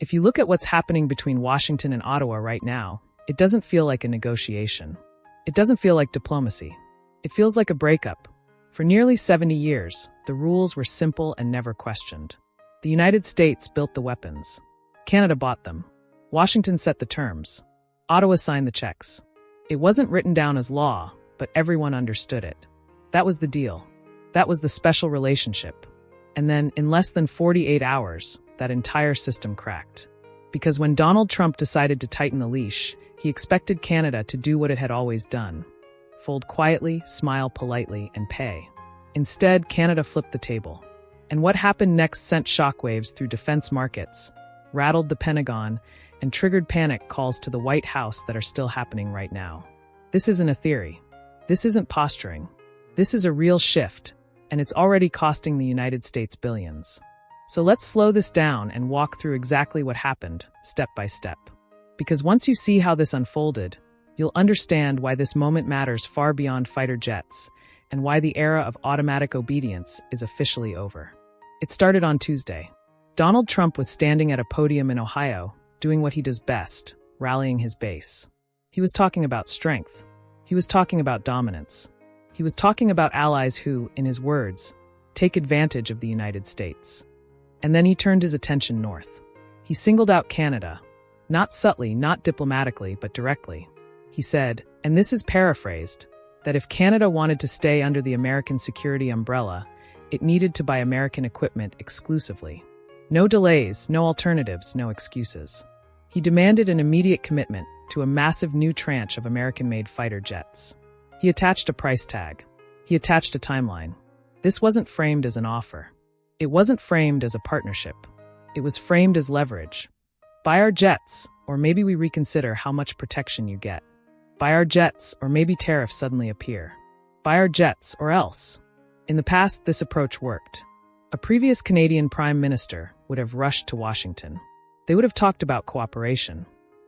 If you look at what's happening between Washington and Ottawa right now, it doesn't feel like a negotiation. It doesn't feel like diplomacy. It feels like a breakup. For nearly 70 years, the rules were simple and never questioned. The United States built the weapons. Canada bought them. Washington set the terms. Ottawa signed the checks. It wasn't written down as law, but everyone understood it. That was the deal. That was the special relationship. And then, in less than 48 hours, that entire system cracked. Because when Donald Trump decided to tighten the leash, he expected Canada to do what it had always done: fold quietly, smile politely, and pay. Instead, Canada flipped the table. And what happened next sent shockwaves through defense markets, rattled the Pentagon, and triggered panic calls to the White House that are still happening right now. This isn't a theory. This isn't posturing. This is a real shift, and it's already costing the United States billions. So let's slow this down and walk through exactly what happened, step by step. Because once you see how this unfolded, you'll understand why this moment matters far beyond fighter jets, and why the era of automatic obedience is officially over. It started on Tuesday. Donald Trump was standing at a podium in Ohio, doing what he does best, rallying his base. He was talking about strength. He was talking about dominance. He was talking about allies who, in his words, take advantage of the United States. And then he turned his attention north. He singled out Canada, not subtly, not diplomatically, but directly. He said, and this is paraphrased, that if Canada wanted to stay under the American security umbrella, it needed to buy American equipment exclusively. No delays, no alternatives, no excuses. He demanded an immediate commitment to a massive new tranche of American-made fighter jets. He attached a price tag. He attached a timeline. This wasn't framed as an offer. It wasn't framed as a partnership. It was framed as leverage. Buy our jets, or maybe we reconsider how much protection you get. Buy our jets, or maybe tariffs suddenly appear. Buy our jets, or else. In the past, this approach worked. A previous Canadian Prime Minister would have rushed to Washington. They would have talked about cooperation.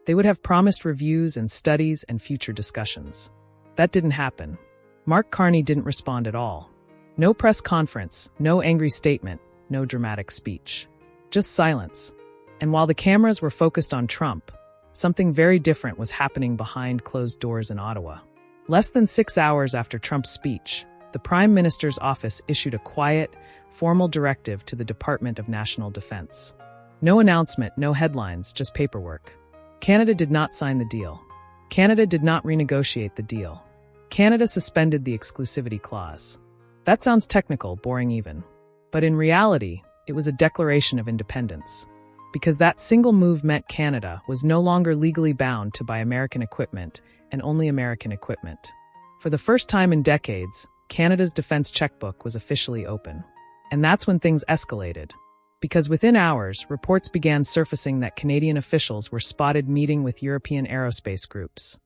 They would have promised reviews and studies and future discussions. That didn't happen. Mark Carney didn't respond at all. No press conference, no angry statement, no dramatic speech. Just silence. And while the cameras were focused on Trump, something very different was happening behind closed doors in Ottawa. Less than 6 hours after Trump's speech, the Prime Minister's office issued a quiet, formal directive to the Department of National Defense. No announcement, no headlines, just paperwork. Canada did not sign the deal. Canada did not renegotiate the deal. Canada suspended the exclusivity clause. That sounds technical, boring even. But in reality, it was a declaration of independence. Because that single move meant Canada was no longer legally bound to buy American equipment, and only American equipment. For the first time in decades, Canada's defense checkbook was officially open. And that's when things escalated. Because within hours, reports began surfacing that Canadian officials were spotted meeting with European aerospace groups.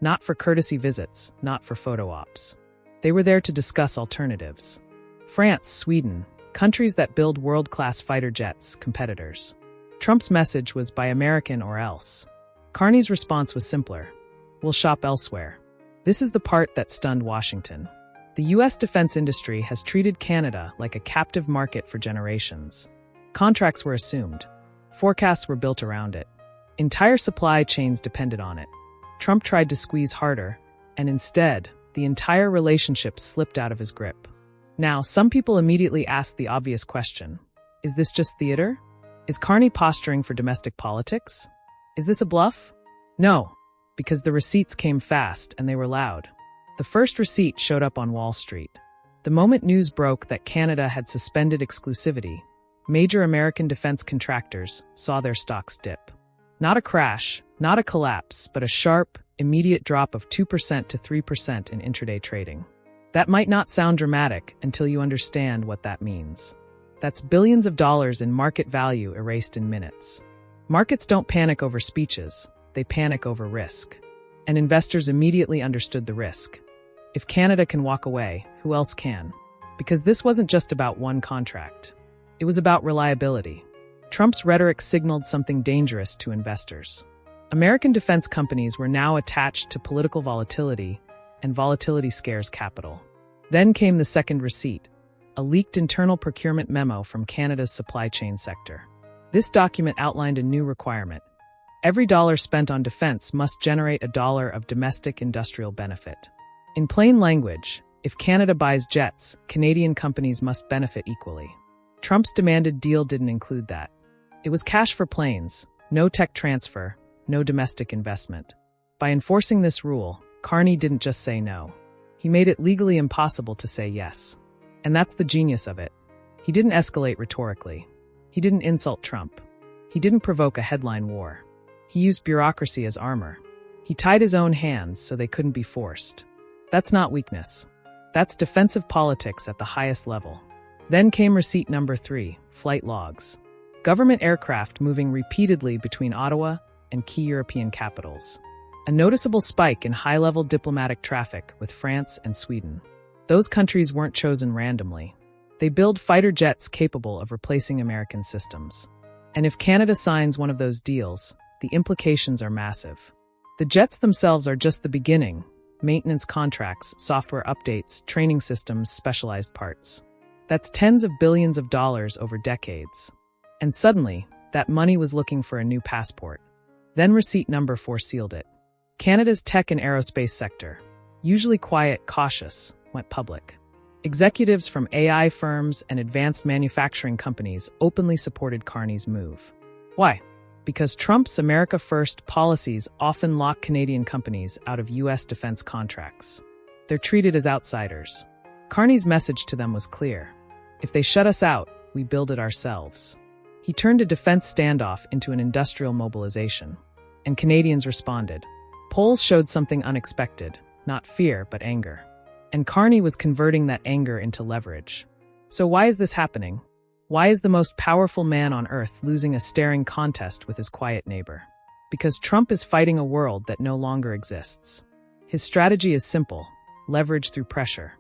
Not for courtesy visits, not for photo ops. They were there to discuss alternatives. France, Sweden, countries that build world-class fighter jets, competitors. Trump's message was buy American or else. Carney's response was simpler. We'll shop elsewhere. This is the part that stunned Washington. The U.S. defense industry has treated Canada like a captive market for generations. Contracts were assumed. Forecasts were built around it. Entire supply chains depended on it. Trump tried to squeeze harder, and instead, the entire relationship slipped out of his grip. Now, some people immediately asked the obvious question. Is this just theater? Is Carney posturing for domestic politics? Is this a bluff? No, because the receipts came fast and they were loud. The first receipt showed up on Wall Street. The moment news broke that Canada had suspended exclusivity, major American defense contractors saw their stocks dip. Not a crash, not a collapse, but a sharp, immediate drop of 2% to 3% in intraday trading. That might not sound dramatic until you understand what that means. That's billions of dollars in market value erased in minutes. Markets don't panic over speeches, they panic over risk. And investors immediately understood the risk. If Canada can walk away, who else can? Because this wasn't just about one contract. It was about reliability. Trump's rhetoric signaled something dangerous to investors. American defense companies were now attached to political volatility, and volatility scares capital. Then came the second receipt, a leaked internal procurement memo from Canada's supply chain sector. This document outlined a new requirement. Every dollar spent on defense must generate a dollar of domestic industrial benefit. In plain language, if Canada buys jets, Canadian companies must benefit equally. Trump's demanded deal didn't include that. It was cash for planes, no tech transfer, no domestic investment. By enforcing this rule, Carney didn't just say no. He made it legally impossible to say yes. And that's the genius of it. He didn't escalate rhetorically. He didn't insult Trump. He didn't provoke a headline war. He used bureaucracy as armor. He tied his own hands so they couldn't be forced. That's not weakness. That's defensive politics at the highest level. Then came receipt number 3, flight logs. Government aircraft moving repeatedly between Ottawa and key European capitals. A noticeable spike in high-level diplomatic traffic with France and Sweden. Those countries weren't chosen randomly. They build fighter jets capable of replacing American systems. And if Canada signs one of those deals, the implications are massive. The jets themselves are just the beginning. Maintenance contracts, software updates, training systems, specialized parts. That's tens of billions of dollars over decades. And suddenly, that money was looking for a new passport. Then receipt number 4 sealed it. Canada's tech and aerospace sector, usually quiet, cautious, went public. Executives from AI firms and advanced manufacturing companies openly supported Carney's move. Why? Because Trump's America First policies often lock Canadian companies out of U.S. defense contracts. They're treated as outsiders. Carney's message to them was clear. If they shut us out, we build it ourselves. He turned a defense standoff into an industrial mobilization. And Canadians responded. Polls showed something unexpected, not fear, but anger. And Carney was converting that anger into leverage. So why is this happening? Why is the most powerful man on earth losing a staring contest with his quiet neighbor? Because Trump is fighting a world that no longer exists. His strategy is simple: leverage through pressure,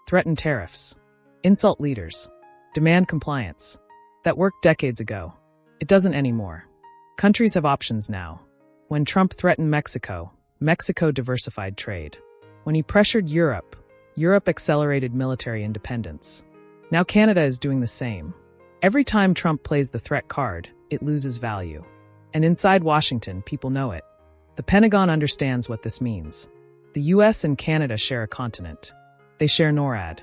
threaten tariffs, insult leaders, demand compliance. That worked decades ago. It doesn't anymore. Countries have options now. When Trump threatened Mexico, Mexico diversified trade. When he pressured Europe, Europe accelerated military independence. Now Canada is doing the same. Every time Trump plays the threat card, it loses value. And inside Washington, people know it. The Pentagon understands what this means. The US and Canada share a continent. They share NORAD.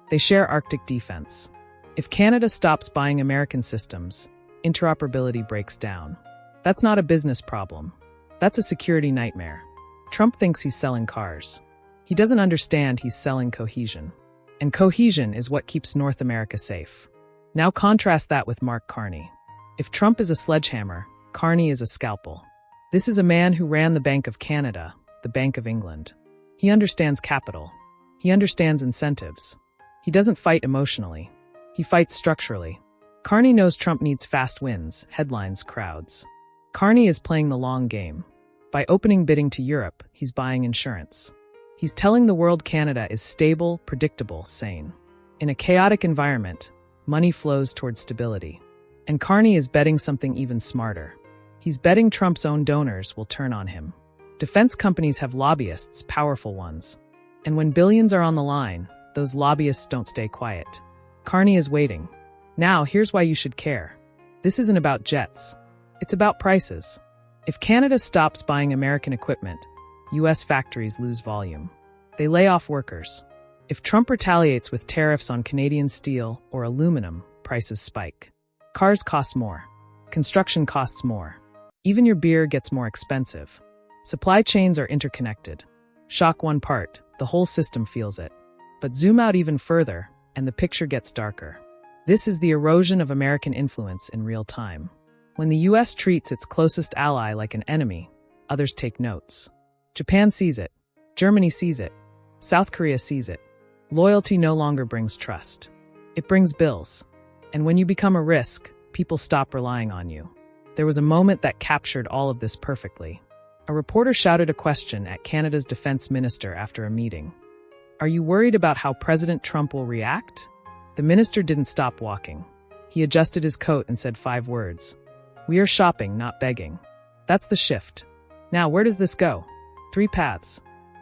They share Arctic defense. If Canada stops buying American systems, interoperability breaks down. That's not a business problem. That's a security nightmare. Trump thinks he's selling cars. He doesn't understand he's selling cohesion. And cohesion is what keeps North America safe. Now contrast that with Mark Carney. If Trump is a sledgehammer, Carney is a scalpel. This is a man who ran the Bank of Canada, the Bank of England. He understands capital. He understands incentives. He doesn't fight emotionally. He fights structurally. Carney knows Trump needs fast wins, headlines, crowds. Carney is playing the long game. By opening bidding to Europe, he's buying insurance. He's telling the world Canada is stable, predictable, sane. In a chaotic environment, money flows towards stability. And Carney is betting something even smarter. He's betting Trump's own donors will turn on him. Defense companies have lobbyists, powerful ones. And when billions are on the line, those lobbyists don't stay quiet. Carney is waiting. Now, here's why you should care. This isn't about jets. It's about prices. If Canada stops buying American equipment, U.S. factories lose volume. They lay off workers. If Trump retaliates with tariffs on Canadian steel or aluminum, prices spike. Cars cost more. Construction costs more. Even your beer gets more expensive. Supply chains are interconnected. Shock one part, the whole system feels it. But zoom out even further, and the picture gets darker. This is the erosion of American influence in real time. When the U.S. treats its closest ally like an enemy, others take notes. Japan sees it. Germany sees it. South Korea sees it. Loyalty no longer brings trust. It brings bills. And when you become a risk, people stop relying on you. There was a moment that captured all of this perfectly. A reporter shouted a question at Canada's defense minister after a meeting. "Are you worried about how President Trump will react?" The minister didn't stop walking. He adjusted his coat and said 5 words. "We are shopping, not begging." That's the shift. Now, where does this go? 3 paths.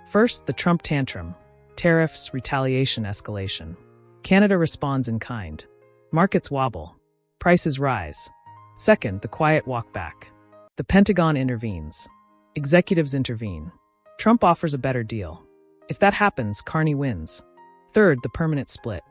First, the Trump tantrum. Tariffs, retaliation, escalation. Canada responds in kind. Markets wobble. Prices rise. Second, the quiet walk back. The Pentagon intervenes. Executives intervene. Trump offers a better deal. If that happens, Carney wins. Third, the permanent split.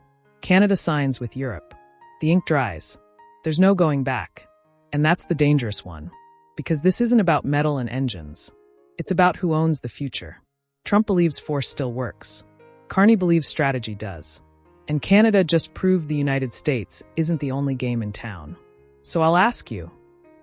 Canada signs with Europe. The ink dries. There's no going back. And that's the dangerous one. Because this isn't about metal and engines. It's about who owns the future. Trump believes force still works. Carney believes strategy does. And Canada just proved the United States isn't the only game in town. So I'll ask you,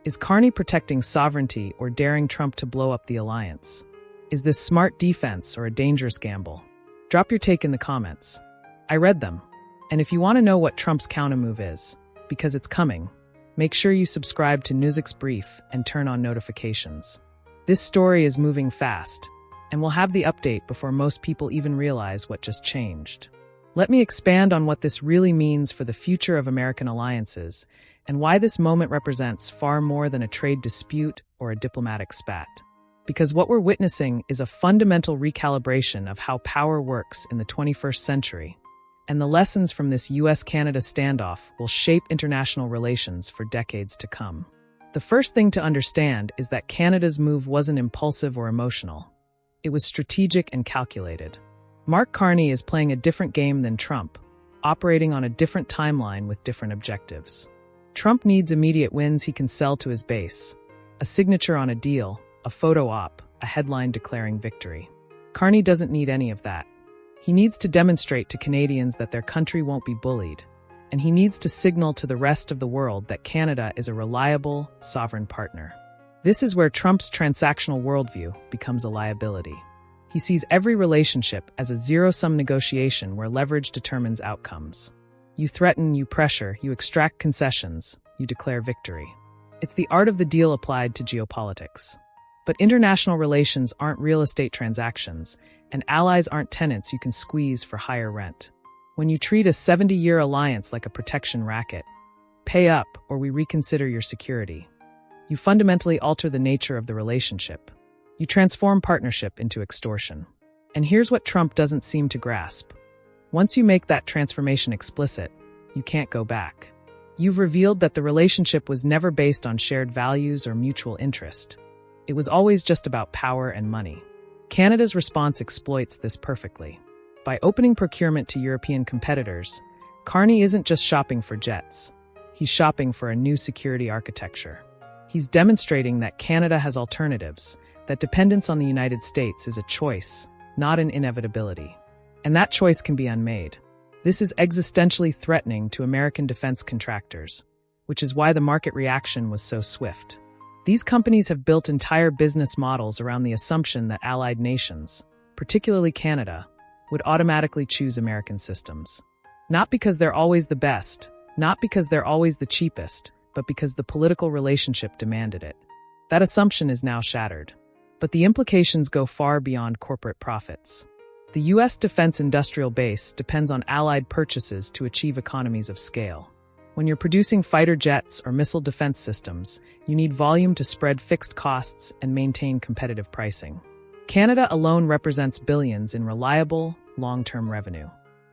is Carney protecting sovereignty or daring Trump to blow up the alliance? Is this smart defense or a dangerous gamble? Drop your take in the comments. I read them. And if you want to know what Trump's countermove is, because it's coming, make sure you subscribe to Newsic's Brief and turn on notifications. This story is moving fast, and we'll have the update before most people even realize what just changed. Let me expand on what this really means for the future of American alliances and why this moment represents far more than a trade dispute or a diplomatic spat. Because what we're witnessing is a fundamental recalibration of how power works in the 21st century, and the lessons from this US-Canada standoff will shape international relations for decades to come. The first thing to understand is that Canada's move wasn't impulsive or emotional. It was strategic and calculated. Mark Carney is playing a different game than Trump, operating on a different timeline with different objectives. Trump needs immediate wins he can sell to his base. A signature on a deal, a photo op, a headline declaring victory. Carney doesn't need any of that. He needs to demonstrate to Canadians that their country won't be bullied, and he needs to signal to the rest of the world that Canada is a reliable, sovereign partner. This is where Trump's transactional worldview becomes a liability. He sees every relationship as a zero-sum negotiation where leverage determines outcomes. You threaten, you pressure, you extract concessions, you declare victory. It's the art of the deal applied to geopolitics. But international relations aren't real estate transactions, and allies aren't tenants you can squeeze for higher rent. When you treat a 70-year alliance like a protection racket, pay up or we reconsider your security. You fundamentally alter the nature of the relationship. You transform partnership into extortion. And here's what Trump doesn't seem to grasp. Once you make that transformation explicit, you can't go back. You've revealed that the relationship was never based on shared values or mutual interest. It was always just about power and money. Canada's response exploits this perfectly. By opening procurement to European competitors, Carney isn't just shopping for jets. He's shopping for a new security architecture. He's demonstrating that Canada has alternatives, that dependence on the United States is a choice, not an inevitability. And that choice can be unmade. This is existentially threatening to American defense contractors, which is why the market reaction was so swift. These companies have built entire business models around the assumption that allied nations, particularly Canada, would automatically choose American systems. Not because they're always the best, not because they're always the cheapest, but because the political relationship demanded it. That assumption is now shattered. But the implications go far beyond corporate profits. The U.S. defense industrial base depends on allied purchases to achieve economies of scale. When you're producing fighter jets or missile defense systems, you need volume to spread fixed costs and maintain competitive pricing. Canada alone represents billions in reliable, long-term revenue.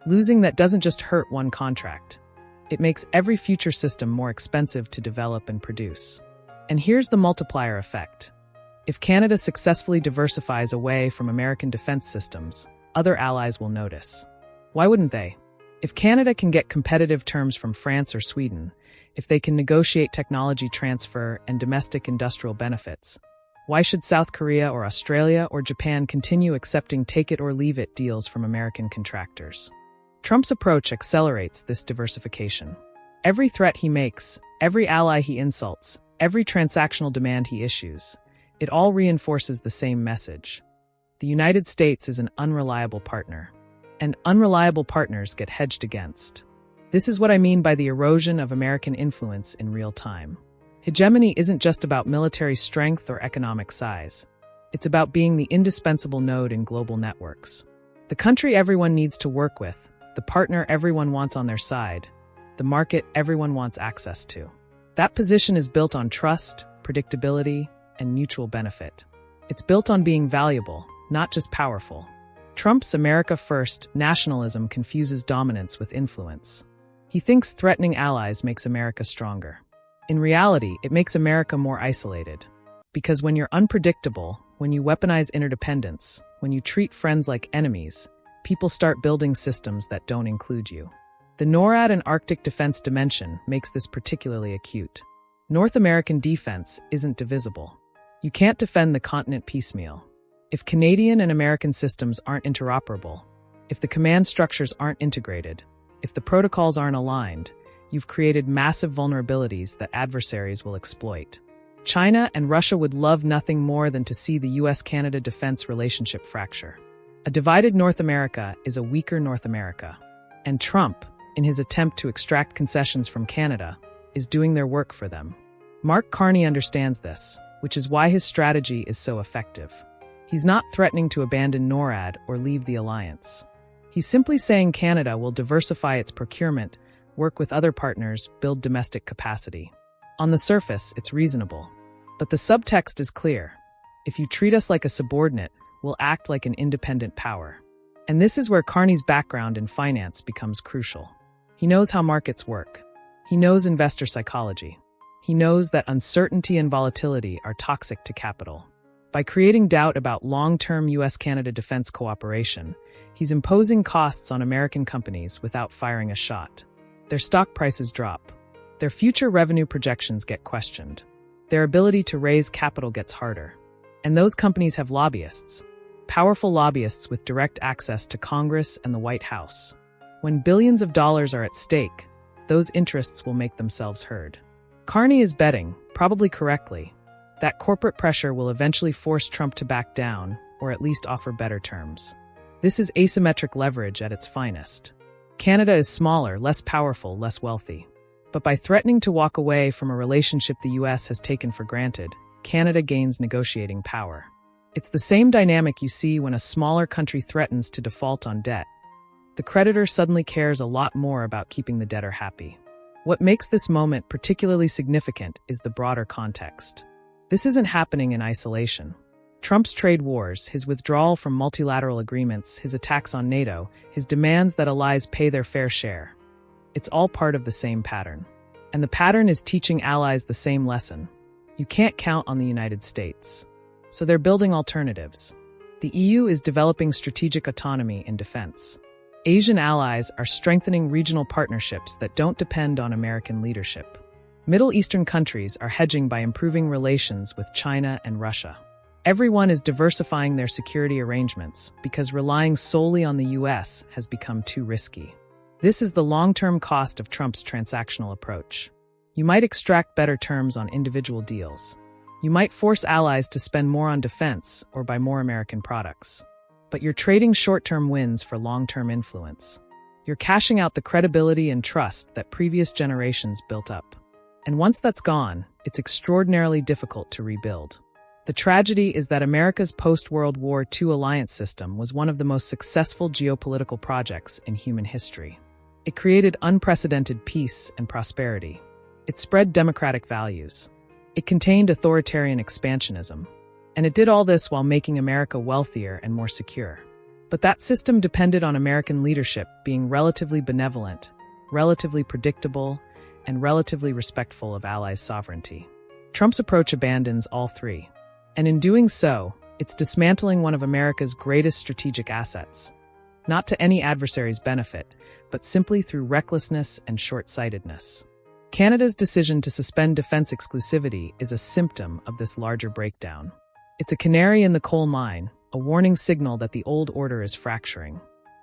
Losing that doesn't just hurt one contract. It makes every future system more expensive to develop and produce. And here's the multiplier effect. If Canada successfully diversifies away from American defense systems, other allies will notice. Why wouldn't they? If Canada can get competitive terms from France or Sweden, if they can negotiate technology transfer and domestic industrial benefits, why should South Korea or Australia or Japan continue accepting take-it-or-leave-it deals from American contractors? Trump's approach accelerates this diversification. Every threat he makes, every ally he insults, every transactional demand he issues, it all reinforces the same message. The United States is an unreliable partner, and unreliable partners get hedged against. This is what I mean by the erosion of American influence in real time. Hegemony isn't just about military strength or economic size. It's about being the indispensable node in global networks. The country everyone needs to work with, the partner everyone wants on their side, the market everyone wants access to. That position is built on trust, predictability, and mutual benefit. It's built on being valuable, not just powerful. Trump's America First nationalism confuses dominance with influence. He thinks threatening allies makes America stronger. In reality, it makes America more isolated. Because when you're unpredictable, when you weaponize interdependence, when you treat friends like enemies, people start building systems that don't include you. The NORAD and Arctic defense dimension makes this particularly acute. North American defense isn't divisible. You can't defend the continent piecemeal. If Canadian and American systems aren't interoperable, if the command structures aren't integrated, if the protocols aren't aligned, you've created massive vulnerabilities that adversaries will exploit. China and Russia would love nothing more than to see the US-Canada defense relationship fracture. A divided North America is a weaker North America. And Trump, in his attempt to extract concessions from Canada, is doing their work for them. Mark Carney understands this, which is why his strategy is so effective. He's not threatening to abandon NORAD or leave the alliance. He's simply saying Canada will diversify its procurement, work with other partners, build domestic capacity. On the surface, it's reasonable. But the subtext is clear. If you treat us like a subordinate, we'll act like an independent power. And this is where Carney's background in finance becomes crucial. He knows how markets work. He knows investor psychology. He knows that uncertainty and volatility are toxic to capital. By creating doubt about long-term US-Canada defense cooperation, he's imposing costs on American companies without firing a shot. Their stock prices drop. Their future revenue projections get questioned. Their ability to raise capital gets harder. And those companies have lobbyists. Powerful lobbyists with direct access to Congress and the White House. When billions of dollars are at stake, those interests will make themselves heard. Carney is betting, probably correctly, that corporate pressure will eventually force Trump to back down, or at least offer better terms. This is asymmetric leverage at its finest. Canada is smaller, less powerful, less wealthy. But by threatening to walk away from a relationship the US has taken for granted, Canada gains negotiating power. It's the same dynamic you see when a smaller country threatens to default on debt. The creditor suddenly cares a lot more about keeping the debtor happy. What makes this moment particularly significant is the broader context. This isn't happening in isolation. Trump's trade wars, his withdrawal from multilateral agreements, his attacks on NATO, his demands that allies pay their fair share. It's all part of the same pattern. And the pattern is teaching allies the same lesson. You can't count on the United States. So they're building alternatives. The EU is developing strategic autonomy in defense. Asian allies are strengthening regional partnerships that don't depend on American leadership. Middle Eastern countries are hedging by improving relations with China and Russia. Everyone is diversifying their security arrangements because relying solely on the US has become too risky. This is the long-term cost of Trump's transactional approach. You might extract better terms on individual deals. You might force allies to spend more on defense or buy more American products. But you're trading short-term wins for long-term influence. You're cashing out the credibility and trust that previous generations built up. And once that's gone, it's extraordinarily difficult to rebuild. The tragedy is that America's post-World War II alliance system was one of the most successful geopolitical projects in human history. It created unprecedented peace and prosperity. It spread democratic values. It contained authoritarian expansionism. And it did all this while making America wealthier and more secure. But that system depended on American leadership being relatively benevolent, relatively predictable, and relatively respectful of allies' sovereignty. Trump's approach abandons all three. And in doing so, it's dismantling one of America's greatest strategic assets. Not to any adversary's benefit, but simply through recklessness and short-sightedness. Canada's decision to suspend defense exclusivity is a symptom of this larger breakdown. It's a canary in the coal mine, a warning signal that the old order is fracturing.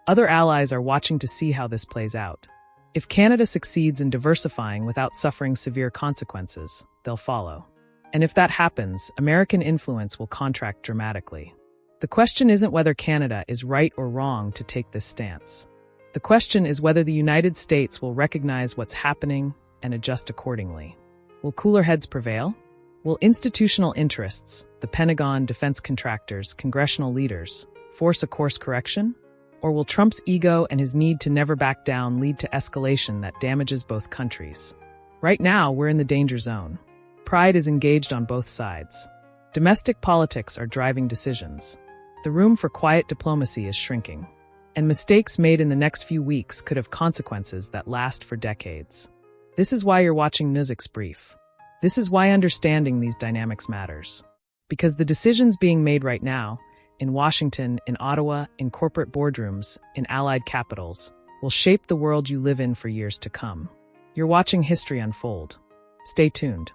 Other allies are watching to see how this plays out. If Canada succeeds in diversifying without suffering severe consequences, they'll follow. And if that happens, American influence will contract dramatically. The question isn't whether Canada is right or wrong to take this stance. The question is whether the United States will recognize what's happening and adjust accordingly. Will cooler heads prevail? Will institutional interests, the Pentagon, defense contractors, congressional leaders, force a course correction? Or will Trump's ego and his need to never back down lead to escalation that damages both countries? Right now, we're in the danger zone. Pride is engaged on both sides. Domestic politics are driving decisions. The room for quiet diplomacy is shrinking. And mistakes made in the next few weeks could have consequences that last for decades. This is why you're watching Nuzik's brief. This is why understanding these dynamics matters. Because the decisions being made right now, in Washington, in Ottawa, in corporate boardrooms, in allied capitals, will shape the world you live in for years to come. You're watching history unfold. Stay tuned.